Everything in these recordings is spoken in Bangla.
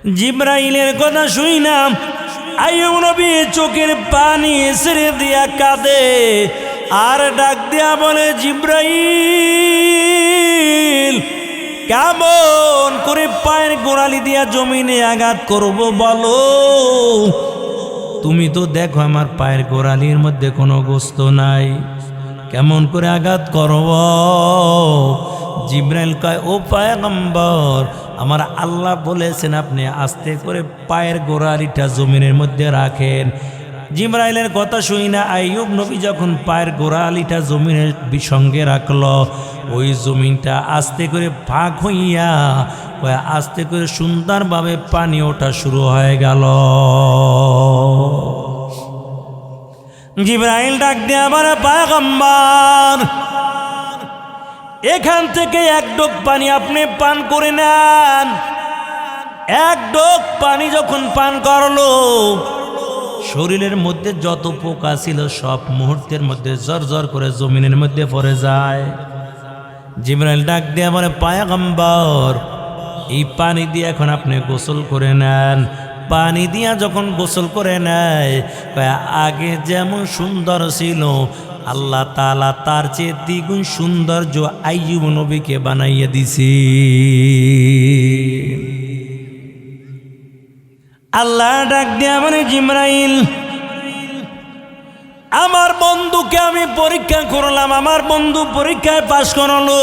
জিব্রাইলের কথা শুই না আইয়ুব নবী চোখের পানি ছেড়ে দিয়া কাঁদে আর ডাক দিয়া বলে, জিব্রাইল কেমন করে পায়ের গোড়ালি দিয়া জমিনে আঘাত করব বলো? তুমি তো দেখো আমার পায়ের গোড়ালির মধ্যে কোনো গোস্ত নাই, কেমন করে আঘাত করব? জিব্রাইল কয়, ও পয়গম্বর, আমার আল্লাহ বলেছেন আপনি আস্তে করে পায়ের গোড়ালিটা জমিনের মধ্যে রাখেন। জিব্রাইলের কথা শুই না আইয়ুব নবী যখন পায়ের গোড়ালিটা জমিনের সঙ্গে রাখলো, ওই জমিনটা আস্তে করে ভাগ হইয়া আস্তে করে সুন্দরভাবে পানি ওঠা শুরু হয়ে গেল। জিব্রাইল ডাক দিয়ে আমার পয়গম্বর, এখান থেকে এক ডোক পানি আপনি পান করে নেন। এক ডোক পানি যখন পান করলো, শরীরের মধ্যে যত পোকা ছিল সব মুহূর্তের মধ্যে জর করে জমিনের মধ্যে পড়ে যায়। জিব্রাইল ডাক দিয়ে আমার পয়গম্বর, এই পানি দিয়ে এখন আপনি গোসল করে নেন। পানি দিয়া যখন গোসল করে নেয়, আগে যেমন সুন্দর ছিল আল্লাহ তাআলা তার চেয়ে দ্বিগুণ সৌন্দর্য আইয়ুব নবীকে বানাইয়া দিছি। আল্লাহ ডাক দিয়া বলে, জিব্রাইল আমার বন্ধুকে আমি পরীক্ষা করলাম, আমার বন্ধু পরীক্ষায় পাশ করলো,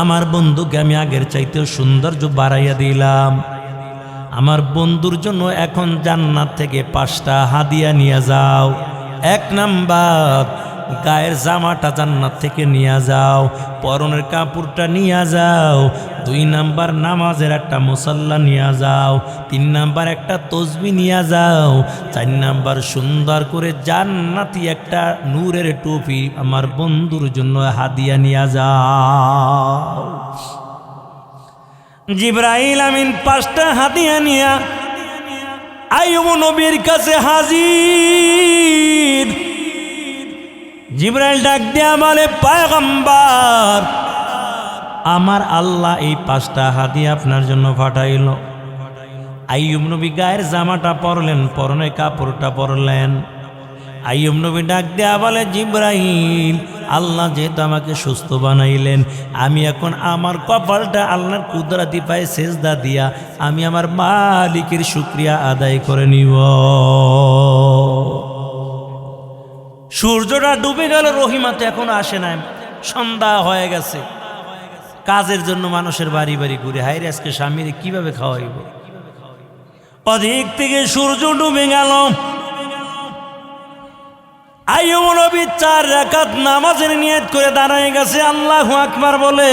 আমার বন্ধুকে আমি আগের চাইতেও সৌন্দর্য বাড়াইয়া দিলাম। আমার বন্ধুর জন্য এখন জান্নাত থেকে 5টা হাদিয়া নিয়ে যাও। 1 নাম্বার, গায়ের জামাটা জান্নাত থেকে নিয়ে যাও, পরনের কাপড়টা নিয়ে যাও। 2 নাম্বার, নামাজের একটা মুসাল্লা নিয়ে যাও। 3 নাম্বার, একটা তসবিহ নিয়ে যাও। 4 নাম্বার, সুন্দর করে জান্নাতি একটা নূরের টুপি আমার বন্ধুর জন্য হাদিয়া নিয়ে যাও। জিব্রাইল আমিন 5টা হাদিয়া নিয়া আইয়ুব নবীর কাছে হাজির। জিব্রাইল ডাক দিয়া বলে, পয়গম্বর আমার আল্লাহ এই 5টা হাদিয়া আপনার জন্য পাঠাইল। আইয়ুব নবী গায়ের জামাটা পরলেন, পরনে কাপড়টা পরলেন। আইয়ুব নবী ডাক দেয়া বলে, জিব্রাইল আল্লাহ যেহেতু আমাকে সুস্থ বানাইলেন, আমি এখন আমার কপালটা আল্লাহর কুদরতি পায়ে সেজদা দিয়া আমি আমার মালিকের শুকরিয়া আদায় করে নিব। সূর্যটা ডুবে গেল, রহিমাতে এখন আসে নাই, সন্ধ্যা হয়ে গেছে। কাজের জন্য মানুষের বাড়ি বাড়ি ঘুরে, হায় রে আজকে স্বামীর কিভাবে খাওয়াইব। অধিক থেকে সূর্য ডুবে গেল। আইয়ুব নবী 4 রাকাত নামাজের নিয়ত করে দাঁড়ায় গেছে, আল্লাহু আকবার বলে।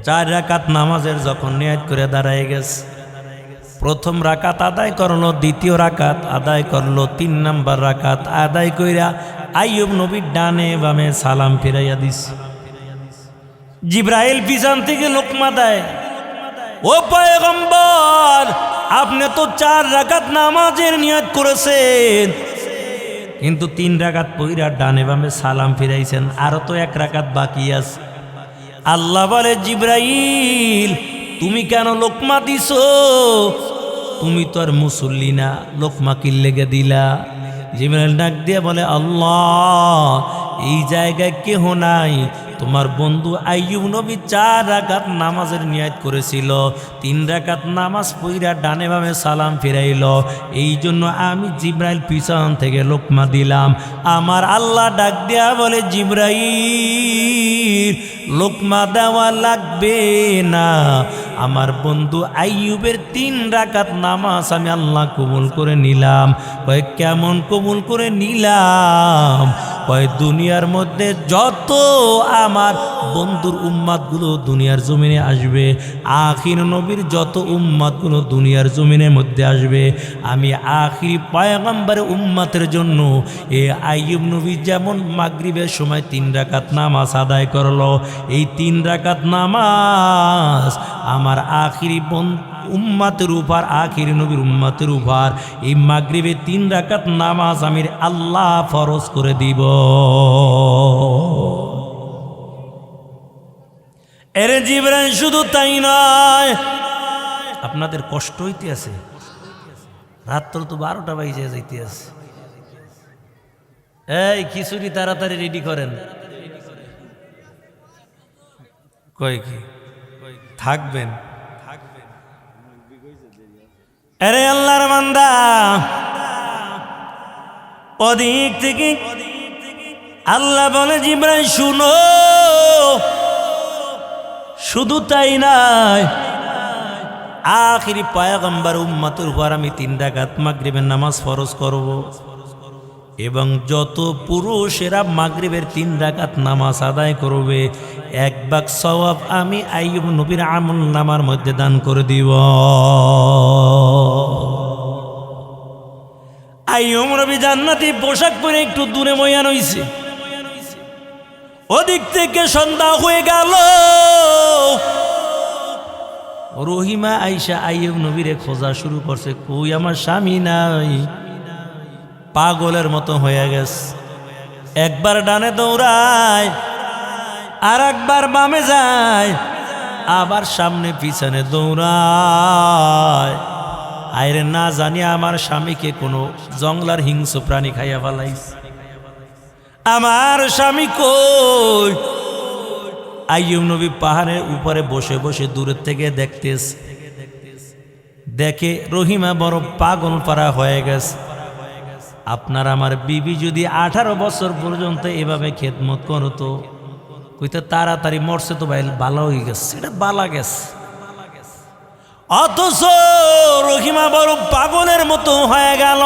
4 রাকাত নামাজের যখন নিয়ত করে দাঁড়ায় গেছে, প্রথম রাকাত আদায় করলো, দ্বিতীয় রাকাত আদায় করলো, 3 নাম্বার রাকাত আদায় কইরা আইয়ুব নবীর ডানে বামে সালাম ফিরাইয়া দিছে। জিব্রাইল পিছন থেকে লোকমা দেয়, ও পয়গম্বর আপনি তো 4 রাকাত নামাজের নিয়ত করেছেন, কিন্তু 3 রাকাত পইরা ডানে বামে সালাম ফিরাইছেন, আরো তো 1 রাকাত বাকি আছে। আল্লাহ বলে, জিব্রাইল তুমি কেন লোকমা দিছো? তুমি তো আর মুসল্লি না, লোকমা কি লেগে দিলা? জিব্রাইল ডাক দিয়ে বলে, আল্লাহ এই জায়গায় কেহ নাই, তোমার বন্ধু আইয়ুব নবী 4 রাকাত নামাজের নিয়ত করেছিল, 3 রাকাত নামাজ পইরা ডানে বামে সালাম ফিরাইল, এই জন্য আমি জিব্রাইল পিছন থেকে লোকমা দিলাম। আমার আল্লাহ ডাক দেয়া বলে, জিব্রাইল লোকমা দেওয়া লাগবে না, আমার বন্ধু আইয়ুবের 3 রাকাত নামাজ আমি আল্লাহ কবুল করে নিলাম। কয় কেমন কবুল করে নিলাম? কয় দুনিয়ার মধ্যে যত আমার বন্ধুর উম্মাতগুলো দুনিয়ার জমিনে আসবে, আখির নবীর যত উম্মাতগুলো দুনিয়ার জমিনের মধ্যে আসবে, আমি আখির পয়গম্বরের উম্মাতের জন্য এ আইয়ুব নবী যেমন মাগরিবের সময় 3 রাকাত নামাজ আদায় করলো, এই 3 রাকাত নামাজ আমার আখিরি উম্মাতের উপর, আখির নবীর উম্মাতের উপর এই মাগরিবে 3 রাকাত নামাজ আমি আল্লাহ ফরজ করে দিব। এরে জিবরাইল শুধু তাই নয়, আপনাদের কষ্ট হইতে আছে, রাত্র তো 12টা বাজে যাইতে আছে। এই খিচুড়ি তাড়াতাড়ি রেডি করেন। কয় কি থাকবেন? আরে আল্লাহর বান্দা, ওদিক থেকে আল্লাহ বলে জিবরাইল শুনো, শুধু তাই নাই, আখিরি পয়গম্বর উম্মতের উপর আমি 3 রাকাত মাগরিবের নামাজ ফরজ করব, এবং যত পুরুষেরা মাগরিবের 3 রাকাত নামাজ আদায় করবে 1 ভাগ সওয়াব আমি আইয়ুব নবীর আমল নামার মধ্যে দান করে দিব। আইয়ুব নবী জান্নাতি পোশাক পরে একটু দূরে ময়ান হইছে। ওদিক থেকে সন্ধ্যা হয়ে গেল। রহিমা আইসা আইয়ুব নবীরে খোঁজা শুরু করছে, কই আমার স্বামী নাই, পাগলের মতো হয়ে গেছে। একবার ডানে দৌড়ায়, আর একবার বামে যায়, আবার সামনে পিছনে দৌড়ায়। আইরে না জানি আমার স্বামীকে কোনো জঙ্গলার হিংস্র প্রাণী খাইয়া ফেলাইছে। আমার স্বামী কই? আইয়ুব নবী পাহাড়ের উপরে বসে বসে দূরের থেকে দেখতেছে, দেখে রহিমা বড় পাগল পারা হয়ে গেছে। আপনার আমার বিবি যদি 18 বছর পর্যন্ত এভাবে খেদমত করতো, কইতে তাড়াতাড়ি মরছে তো ভাই, ভালো হয়ে গেছে, এটা বালা গেছে। অথচ রহিমা বড় পাগলের মতো হয়ে গেল।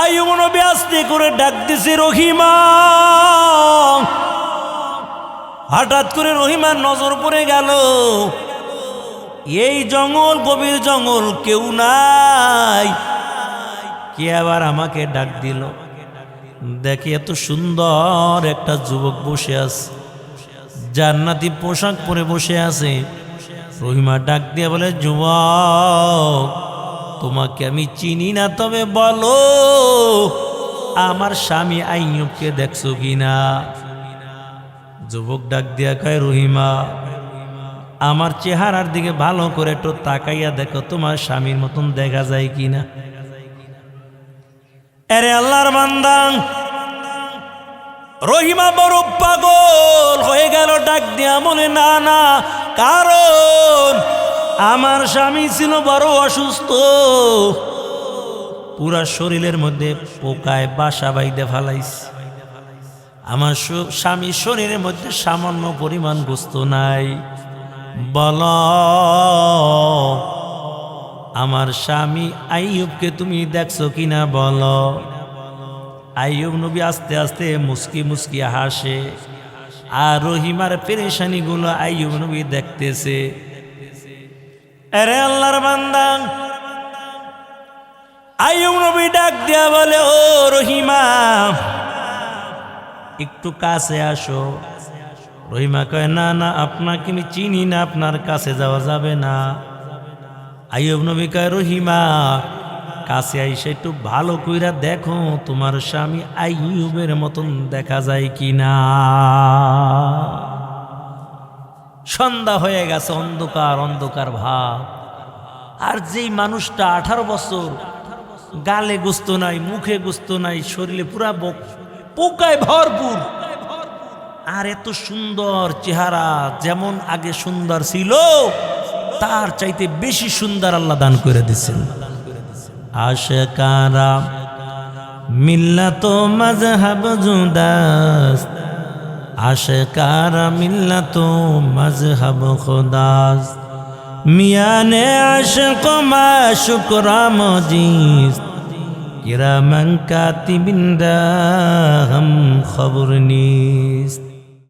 আইয়ুব নবী আস্তে করে ডাক দিছে, রহিমা। হঠাৎ করে রহিমার নজর পড়ে গেল, এই জঙ্গল, গভীর জঙ্গল, কেউ নাই, কে আবার আমাকে ডাক দিল। দেখি এত সুন্দর একটা যুবক বসে আছে, জান্নাতি পোশাক পরে বসে আছে। রহিমা ডাক দিয়ে বলে, যুবক, তোমাকে আমি চিনি না, তবে বলো আমার স্বামী আইয়ুবকে দেখছো কিনা? যুবক ডাক দিয়া কয়, রহিমা, আমার চেহারার দিকে ভালো করে একটু তাকাইয়া দেখো, তোমার স্বামীর মতন দেখা যায় কিনা। আরে আল্লাহর বান্দা, রহিমা বড় পাগল হয়ে গেল, ডাক দিয়া বলে, না না, কারণ আমার স্বামী ছিল বড় অসুস্থ, পুরা শরীরের মধ্যে পোকায় বাসা বাইদে ফেলাইছে। আমার স্বামীর শরীরের মধ্যে সামান্য পরিমাণ গোস্ত নাই। বল আমার স্বামী আইয়ুবকে তুমি দেখছো কিনা বলো। আইয়ুব নবী আস্তে আস্তে মুস্কি মুস্কি হাসে, আর রহিমার পেরেশানি গুলো আইয়ুব নবী দেখতেছে। আরে আল্লাহর বান্দা, আইয়ুব নবী ডাক দিয়া বলে, ও রহিমা, একটু কাছে আসো। রহিমা কয়, না না, আপনাকে আমি চিনি না, আপনার কাছে যাওয়া যাবে না। আইয়ুব নবী কয়, রহিমা, কাছে আইসা একটু ভালো কইরা দেখো তোমার স্বামী আইয়ুবের মতন দেখা যায় কিনা। সন্ধ্যা হয়ে গেছে, অন্ধকার অন্ধকার ভাব। আর যেই মানুষটা 18 বছর, গালে গোস্ত নাই, মুখে গোস্ত নাই, শরীরে পুরা পোকায় ভরপুর, আর এত সুন্দর চেহারা, যেমন আগে সুন্দর ছিল তার চাইতে বেশি সুন্দর আল্লাহ দান করে দিয়েছেন। আশকারা মিল্লাত মাযহাব জুদাস, আশকারা মিল্লাত মাযহাব খুদাস, মিয়ানে আশক মাশুক রামজিস, কিরামান কাতিবিন দাহম খবর নিস।